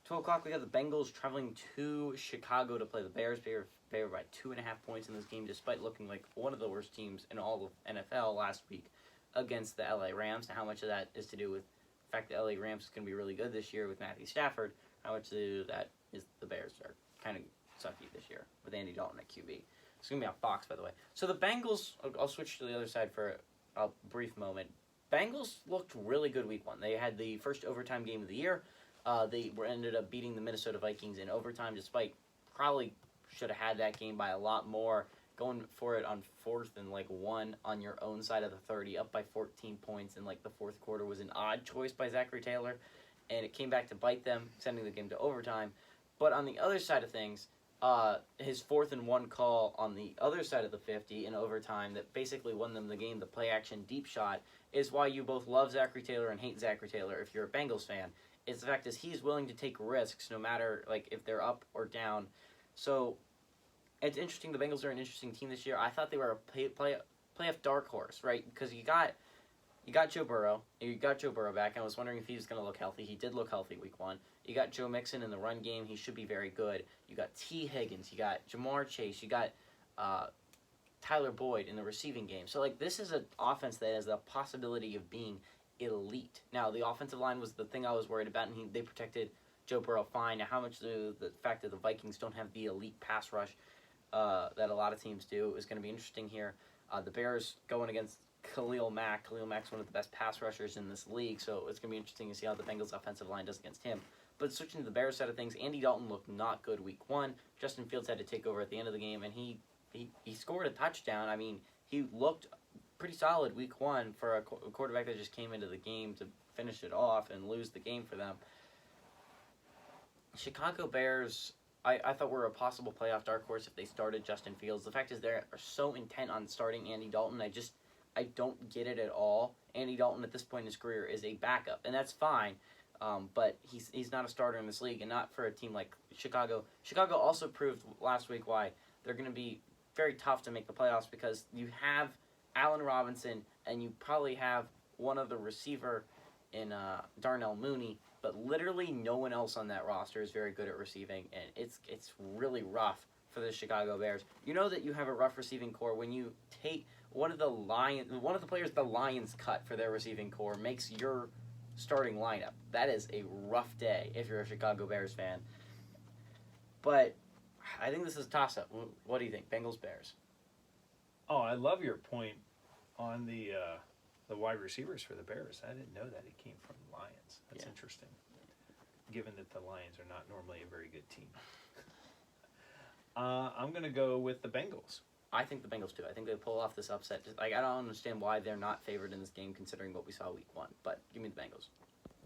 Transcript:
12 o'clock, we got the Bengals traveling to Chicago to play the Bears. They were by 2.5 points in this game, despite looking like one of the worst teams in all of NFL last week against the LA Rams. Now, how much of that is to do with the fact that LA Rams is going to be really good this year with Matthew Stafford? How much to do with that is the Bears are kind of sucky this year with Andy Dalton at QB. It's going to be on Fox, by the way. So the Bengals, I'll switch to the other side for a brief moment. Bengals looked really good week one. They had the first overtime game of the year. Ended up beating the Minnesota Vikings in overtime, despite probably should have had that game by a lot more. Going for it on 4th and 1 on your own side of the 30, up by 14 points in the fourth quarter was an odd choice by Zachary Taylor, and it came back to bite them, sending the game to overtime. But on the other side of things, his 4th and 1 call on the other side of the 50 in overtime that basically won them the game, the play action deep shot, is why you both love Zachary Taylor and hate Zachary Taylor if you're a Bengals fan. Is the fact is he's willing to take risks no matter if they're up or down. So it's interesting. The Bengals are an interesting team this year. I thought they were a playoff dark horse, right? Because you got Joe Burrow. You got Joe Burrow back. I was wondering if he was going to look healthy. He did look healthy week one. You got Joe Mixon in the run game. He should be very good. You got T. Higgins. You got Jamar Chase. You got Tyler Boyd in the receiving game. So this is an offense that has the possibility of being elite. Now, the offensive line was the thing I was worried about, and they protected Joe Burrow fine. Now, how much the fact that the Vikings don't have the elite pass rush that a lot of teams do is going to be interesting here. The Bears going against Khalil Mack. Khalil Mack's one of the best pass rushers in this league, so it's going to be interesting to see how the Bengals offensive line does against him. But switching to the Bears side of things, Andy Dalton looked not good week one. Justin Fields had to take over at the end of the game, and he scored a touchdown. I mean, he looked pretty solid week one for a quarterback that just came into the game to finish it off and lose the game for them. Chicago Bears, I thought were a possible playoff dark horse if they started Justin Fields. The fact is they are so intent on starting Andy Dalton. I don't get it at all. Andy Dalton at this point in his career is a backup, and that's fine. But he's not a starter in this league, and not for a team like Chicago. Chicago also proved last week why they're going to be very tough to make the playoffs, because you have Allen Robinson, and you probably have one of the receiver in Darnell Mooney, but literally no one else on that roster is very good at receiving, and it's really rough for the Chicago Bears. You know that you have a rough receiving core when you take one of the players the Lions cut for their receiving core makes your starting lineup. That is a rough day if you're a Chicago Bears fan. But I think this is a toss-up. What do you think? Bengals, Bears? Oh, I love your point on the wide receivers for the Bears. I didn't know that it came from the Lions. That's interesting, given that the Lions are not normally a very good team. I'm going to go with the Bengals. I think the Bengals too. I think they pull off this upset. I don't understand why they're not favored in this game considering what we saw week one. But give me the Bengals.